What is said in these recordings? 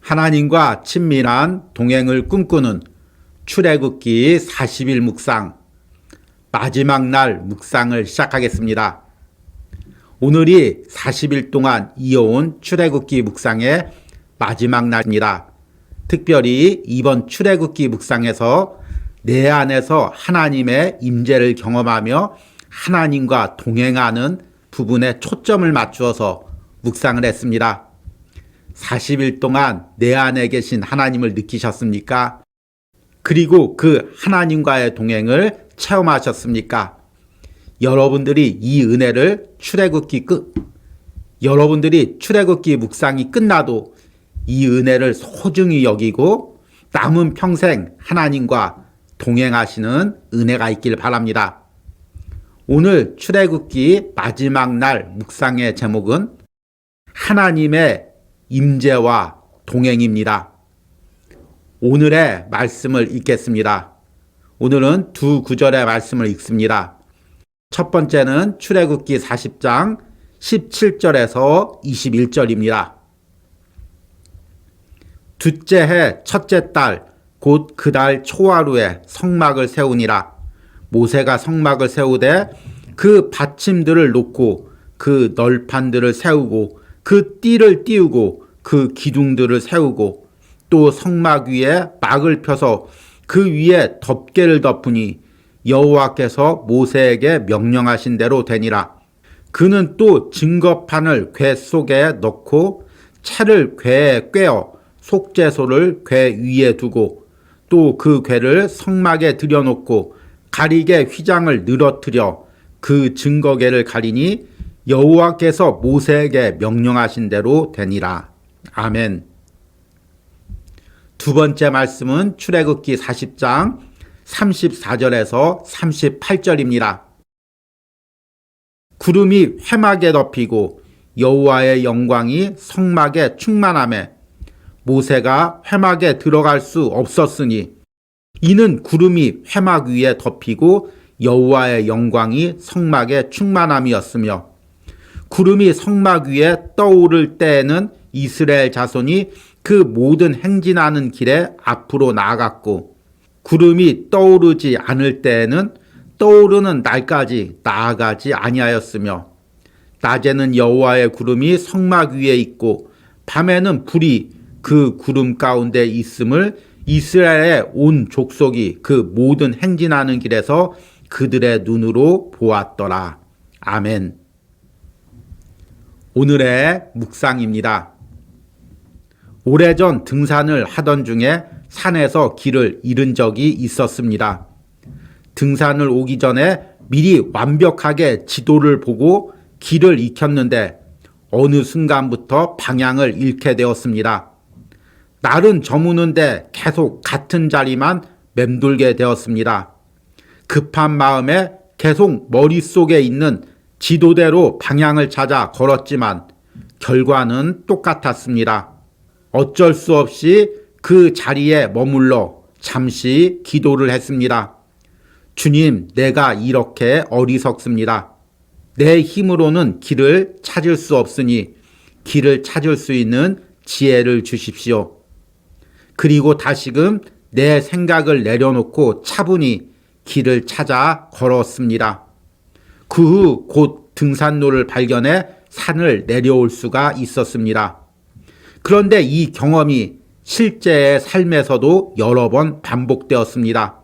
하나님과 친밀한 동행을 꿈꾸는 출애굽기 40일 묵상, 마지막 날 묵상을 시작하겠습니다. 오늘이 40일 동안 이어온 출애굽기 묵상의 마지막 날입니다. 특별히 이번 출애굽기 묵상에서 내 안에서 하나님의 임재를 경험하며 하나님과 동행하는 부분에 초점을 맞추어서 묵상을 했습니다. 40일 동안 내 안에 계신 하나님을 느끼셨습니까? 그리고 그 하나님과의 동행을 체험하셨습니까? 여러분들이 이 은혜를 여러분들이 출애굽기 묵상이 끝나도 이 은혜를 소중히 여기고 남은 평생 하나님과 동행하시는 은혜가 있길 바랍니다. 오늘 출애굽기 마지막 날 묵상의 제목은 하나님의 임재와 동행입니다. 오늘의 말씀을 읽겠습니다. 오늘은 두 구절의 말씀을 읽습니다. 첫 번째는 출애굽기 40장 17절에서 21절입니다. 둘째 해 첫째 달 곧 그 달 초하루에 성막을 세우니라. 모세가 성막을 세우되 그 받침들을 놓고 그 널판들을 세우고 그 띠를 띄우고 그 기둥들을 세우고 또 성막 위에 막을 펴서 그 위에 덮개를 덮으니 여호와께서 모세에게 명령하신 대로 되니라. 그는 또 증거판을 궤 속에 넣고 채를 궤에 꿰어 속죄소를 궤 위에 두고 또 그 궤를 성막에 들여놓고 가리개 휘장을 늘어뜨려 그 증거궤를 가리니 여호와께서 모세에게 명령하신 대로 되니라. 아멘. 두 번째 말씀은 출애굽기 40장 34절에서 38절입니다. 구름이 회막에 덮이고 여호와의 영광이 성막에 충만하매 모세가 회막에 들어갈 수 없었으니 이는 구름이 회막 위에 덮이고 여호와의 영광이 성막에 충만함이었으며 구름이 성막 위에 떠오를 때에는 이스라엘 자손이 그 모든 행진하는 길에 앞으로 나아갔고 구름이 떠오르지 않을 때에는 떠오르는 날까지 나아가지 아니하였으며 낮에는 여호와의 구름이 성막 위에 있고 밤에는 불이 그 구름 가운데 있음을 이스라엘의 온 족속이 그 모든 행진하는 길에서 그들의 눈으로 보았더라. 아멘. 오늘의 묵상입니다. 오래전 등산을 하던 중에 산에서 길을 잃은 적이 있었습니다. 등산을 오기 전에 미리 완벽하게 지도를 보고 길을 익혔는데 어느 순간부터 방향을 잃게 되었습니다. 날은 저무는데 계속 같은 자리만 맴돌게 되었습니다. 급한 마음에 계속 머릿속에 있는 지도대로 방향을 찾아 걸었지만 결과는 똑같았습니다. 어쩔 수 없이 그 자리에 머물러 잠시 기도를 했습니다. 주님, 내가 이렇게 어리석습니다. 내 힘으로는 길을 찾을 수 없으니 길을 찾을 수 있는 지혜를 주십시오. 그리고 다시금 내 생각을 내려놓고 차분히 길을 찾아 걸었습니다. 그 후 곧 등산로를 발견해 산을 내려올 수가 있었습니다. 그런데 이 경험이 실제의 삶에서도 여러 번 반복되었습니다.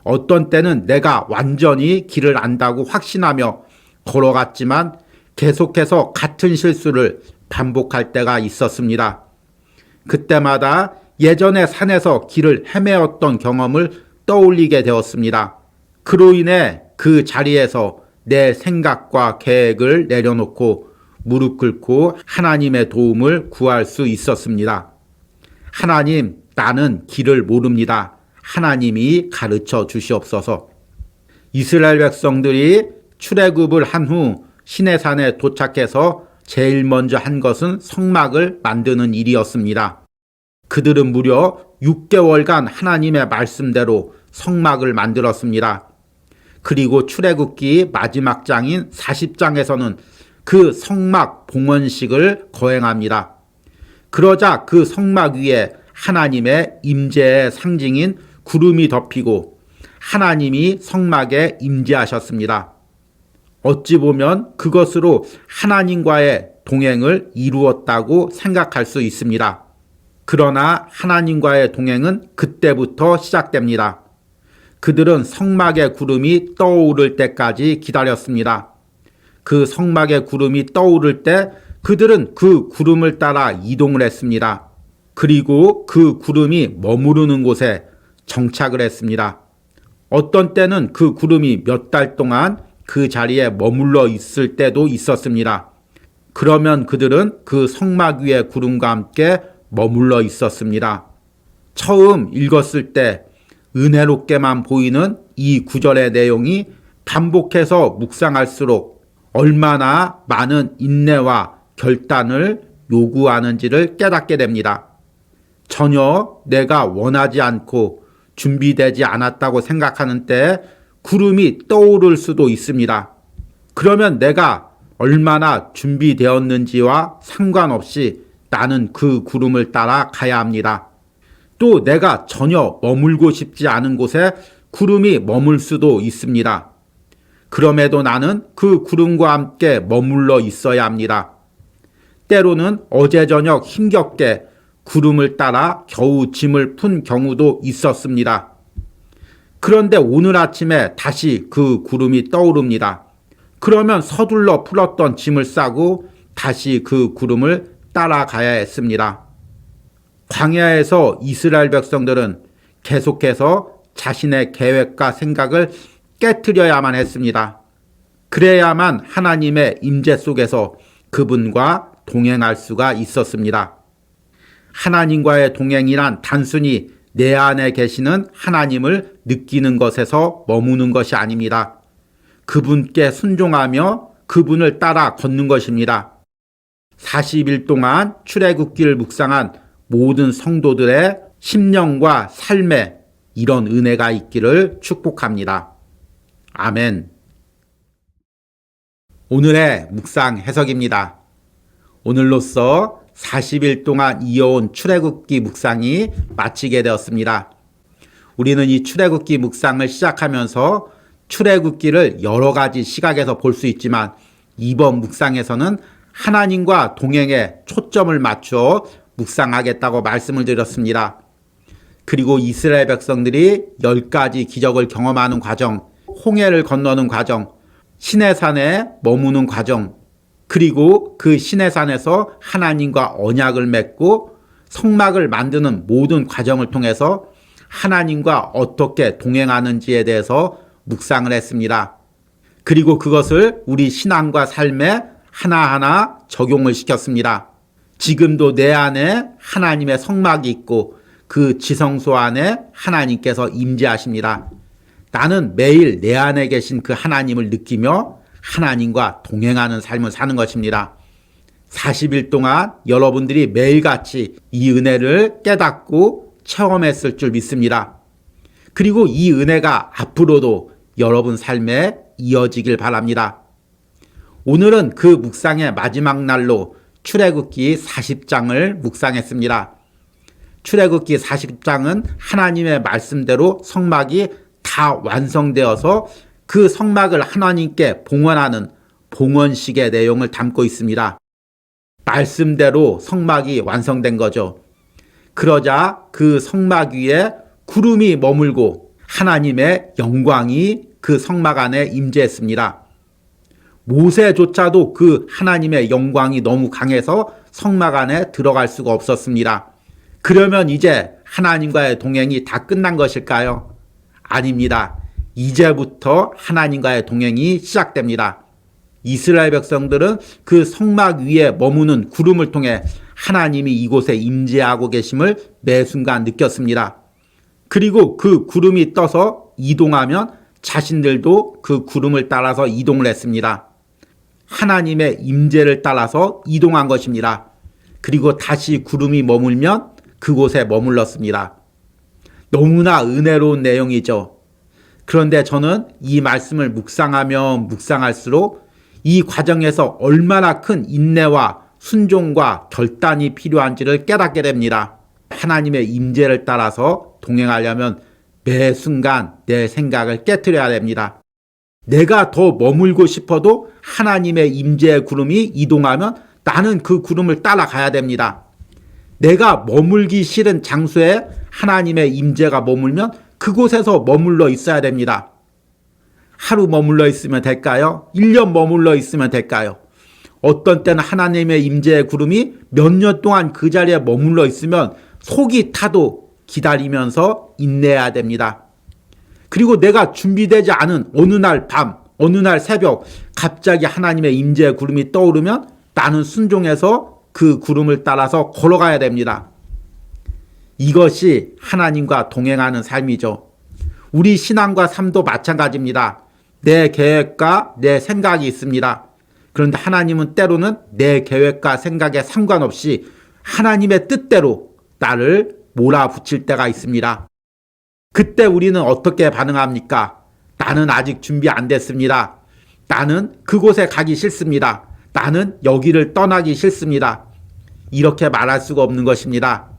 어떤 때는 내가 완전히 길을 안다고 확신하며 걸어갔지만 계속해서 같은 실수를 반복할 때가 있었습니다. 그때마다 예전에 산에서 길을 헤매었던 경험을 떠올리게 되었습니다. 그로 인해 그 자리에서 내 생각과 계획을 내려놓고 무릎 꿇고 하나님의 도움을 구할 수 있었습니다. 하나님, 나는 길을 모릅니다. 하나님이 가르쳐 주시옵소서. 이스라엘 백성들이 출애굽을 한 후 시내산에 도착해서 제일 먼저 한 것은 성막을 만드는 일이었습니다. 그들은 무려 6개월간 하나님의 말씀대로 성막을 만들었습니다. 그리고 출애굽기 마지막 장인 40장에서는 그 성막 봉헌식을 거행합니다. 그러자 그 성막 위에 하나님의 임재의 상징인 구름이 덮이고 하나님이 성막에 임재하셨습니다. 어찌 보면 그것으로 하나님과의 동행을 이루었다고 생각할 수 있습니다. 그러나 하나님과의 동행은 그때부터 시작됩니다. 그들은 성막의 구름이 떠오를 때까지 기다렸습니다. 그 성막의 구름이 떠오를 때 그들은 그 구름을 따라 이동을 했습니다. 그리고 그 구름이 머무르는 곳에 정착을 했습니다. 어떤 때는 그 구름이 몇 달 동안 그 자리에 머물러 있을 때도 있었습니다. 그러면 그들은 그 성막 위의 구름과 함께 머물러 있었습니다. 처음 읽었을 때 은혜롭게만 보이는 이 구절의 내용이 반복해서 묵상할수록 얼마나 많은 인내와 결단을 요구하는지를 깨닫게 됩니다. 전혀 내가 원하지 않고 준비되지 않았다고 생각하는 때에 구름이 떠오를 수도 있습니다. 그러면 내가 얼마나 준비되었는지와 상관없이 나는 그 구름을 따라 가야 합니다. 또 내가 전혀 머물고 싶지 않은 곳에 구름이 머물 수도 있습니다. 그럼에도 나는 그 구름과 함께 머물러 있어야 합니다. 때로는 어제 저녁 힘겹게 구름을 따라 겨우 짐을 푼 경우도 있었습니다. 그런데 오늘 아침에 다시 그 구름이 떠오릅니다. 그러면 서둘러 풀었던 짐을 싸고 다시 그 구름을 따라가야 했습니다. 광야에서 이스라엘 백성들은 계속해서 자신의 계획과 생각을 깨트려야만 했습니다. 그래야만 하나님의 임재 속에서 그분과 동행할 수가 있었습니다. 하나님과의 동행이란 단순히 내 안에 계시는 하나님을 느끼는 것에서 머무는 것이 아닙니다. 그분께 순종하며 그분을 따라 걷는 것입니다. 40일 동안 출애굽기를 묵상한 모든 성도들의 심령과 삶에 이런 은혜가 있기를 축복합니다. 아멘. 오늘의 묵상 해석입니다. 오늘로써 40일 동안 이어온 출애굽기 묵상이 마치게 되었습니다. 우리는 이 출애굽기 묵상을 시작하면서 출애굽기를 여러 가지 시각에서 볼 수 있지만 이번 묵상에서는 하나님과 동행에 초점을 맞춰 묵상하겠다고 말씀을 드렸습니다. 그리고 이스라엘 백성들이 10가지 기적을 경험하는 과정, 홍해를 건너는 과정, 시내산에 머무는 과정, 그리고 그 시내산에서 하나님과 언약을 맺고 성막을 만드는 모든 과정을 통해서 하나님과 어떻게 동행하는지에 대해서 묵상을 했습니다. 그리고 그것을 우리 신앙과 삶에 하나하나 적용을 시켰습니다. 지금도 내 안에 하나님의 성막이 있고 그 지성소 안에 하나님께서 임재하십니다. 나는 매일 내 안에 계신 그 하나님을 느끼며 하나님과 동행하는 삶을 사는 것입니다. 40일 동안 여러분들이 매일같이 이 은혜를 깨닫고 체험했을 줄 믿습니다. 그리고 이 은혜가 앞으로도 여러분 삶에 이어지길 바랍니다. 오늘은 그 묵상의 마지막 날로 출애굽기 40장을 묵상했습니다. 출애굽기 40장은 하나님의 말씀대로 성막이 다 완성되어서 그 성막을 하나님께 봉헌하는 봉헌식의 내용을 담고 있습니다. 말씀대로 성막이 완성된 거죠. 그러자 그 성막 위에 구름이 머물고 하나님의 영광이 그 성막 안에 임재했습니다. 모세조차도 그 하나님의 영광이 너무 강해서 성막 안에 들어갈 수가 없었습니다. 그러면 이제 하나님과의 동행이 다 끝난 것일까요? 아닙니다. 이제부터 하나님과의 동행이 시작됩니다. 이스라엘 백성들은 그 성막 위에 머무는 구름을 통해 하나님이 이곳에 임재하고 계심을 매 순간 느꼈습니다. 그리고 그 구름이 떠서 이동하면 자신들도 그 구름을 따라서 이동을 했습니다. 하나님의 임재를 따라서 이동한 것입니다. 그리고 다시 구름이 머물면 그곳에 머물렀습니다. 너무나 은혜로운 내용이죠. 그런데 저는 이 말씀을 묵상하면 묵상할수록 이 과정에서 얼마나 큰 인내와 순종과 결단이 필요한지를 깨닫게 됩니다. 하나님의 임재를 따라서 동행하려면 매 순간 내 생각을 깨트려야 됩니다. 내가 더 머물고 싶어도 하나님의 임재의 구름이 이동하면 나는 그 구름을 따라가야 됩니다. 내가 머물기 싫은 장소에 하나님의 임재가 머물면 그곳에서 머물러 있어야 됩니다. 하루 머물러 있으면 될까요? 1년 머물러 있으면 될까요? 어떤 때는 하나님의 임재의 구름이 몇 년 동안 그 자리에 머물러 있으면 속이 타도 기다리면서 인내해야 됩니다. 그리고 내가 준비되지 않은 어느 날 밤, 어느 날 새벽 갑자기 하나님의 임재의 구름이 떠오르면 나는 순종해서 그 구름을 따라서 걸어가야 됩니다. 이것이 하나님과 동행하는 삶이죠. 우리 신앙과 삶도 마찬가지입니다. 내 계획과 내 생각이 있습니다. 그런데 하나님은 때로는 내 계획과 생각에 상관없이 하나님의 뜻대로 나를 몰아붙일 때가 있습니다. 그때 우리는 어떻게 반응합니까? 나는 아직 준비 안 됐습니다. 나는 그곳에 가기 싫습니다. 나는 여기를 떠나기 싫습니다. 이렇게 말할 수가 없는 것입니다.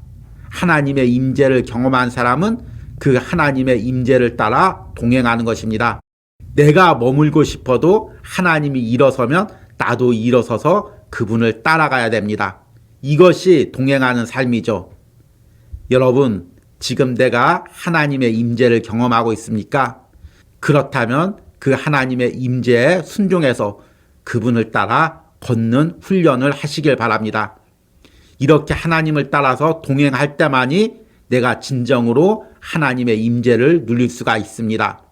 하나님의 임재를 경험한 사람은 그 하나님의 임재를 따라 동행하는 것입니다. 내가 머물고 싶어도 하나님이 일어서면 나도 일어서서 그분을 따라가야 됩니다. 이것이 동행하는 삶이죠. 여러분, 지금 내가 하나님의 임재를 경험하고 있습니까? 그렇다면 그 하나님의 임재에 순종해서 그분을 따라 걷는 훈련을 하시길 바랍니다. 이렇게 하나님을 따라서 동행할 때만이 내가 진정으로 하나님의 임재를 누릴 수가 있습니다.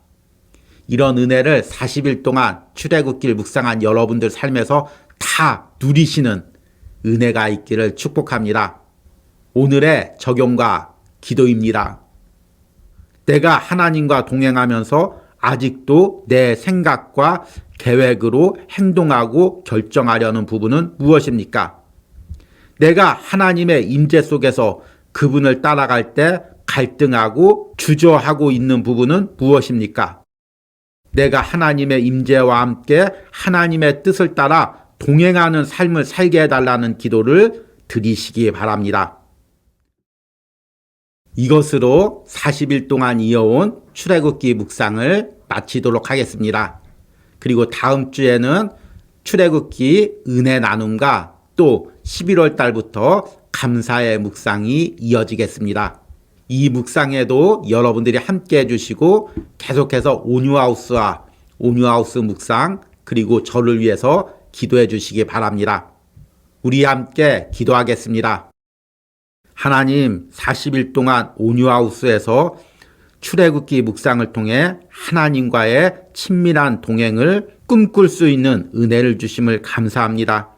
이런 은혜를 40일 동안 출애굽길 묵상한 여러분들 삶에서 다 누리시는 은혜가 있기를 축복합니다. 오늘의 적용과 기도입니다. 내가 하나님과 동행하면서 아직도 내 생각과 계획으로 행동하고 결정하려는 부분은 무엇입니까? 내가 하나님의 임재 속에서 그분을 따라갈 때 갈등하고 주저하고 있는 부분은 무엇입니까? 내가 하나님의 임재와 함께 하나님의 뜻을 따라 동행하는 삶을 살게 해달라는 기도를 드리시기 바랍니다. 이것으로 40일 동안 이어온 출애굽기 묵상을 마치도록 하겠습니다. 그리고 다음 주에는 출애굽기 은혜 나눔과 또 11월 달부터 감사의 묵상이 이어지겠습니다. 이 묵상에도 여러분들이 함께 해주시고 계속해서 온유하우스와 온유하우스 묵상 그리고 저를 위해서 기도해 주시기 바랍니다. 우리 함께 기도하겠습니다. 하나님, 40일 동안 온유하우스에서 출애굽기 묵상을 통해 하나님과의 친밀한 동행을 꿈꿀 수 있는 은혜를 주심을 감사합니다.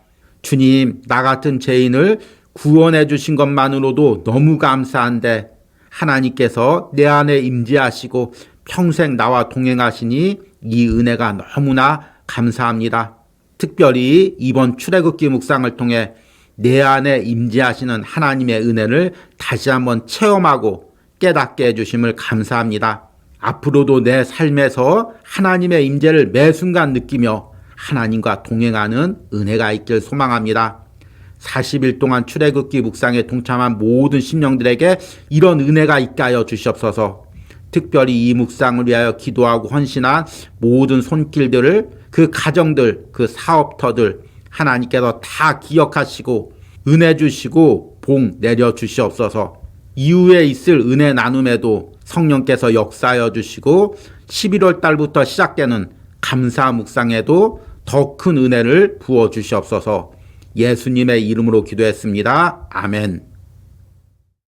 주님, 나 같은 죄인을 구원해 주신 것만으로도 너무 감사한데 하나님께서 내 안에 임재하시고 평생 나와 동행하시니 이 은혜가 너무나 감사합니다. 특별히 이번 출애굽기 묵상을 통해 내 안에 임재하시는 하나님의 은혜를 다시 한번 체험하고 깨닫게 해주심을 감사합니다. 앞으로도 내 삶에서 하나님의 임재를 매 순간 느끼며 하나님과 동행하는 은혜가 있길 소망합니다. 40일 동안 출애굽기 묵상에 동참한 모든 심령들에게 이런 은혜가 있게 하여 주시옵소서. 특별히 이 묵상을 위하여 기도하고 헌신한 모든 손길들을 그 가정들, 그 사업터들 하나님께서 다 기억하시고 은혜 주시고 복 내려 주시옵소서. 이후에 있을 은혜 나눔에도 성령께서 역사하여 주시고 11월 달부터 시작되는 감사 묵상에도 더 큰 은혜를 부어 주시옵소서. 예수님의 이름으로 기도했습니다. 아멘.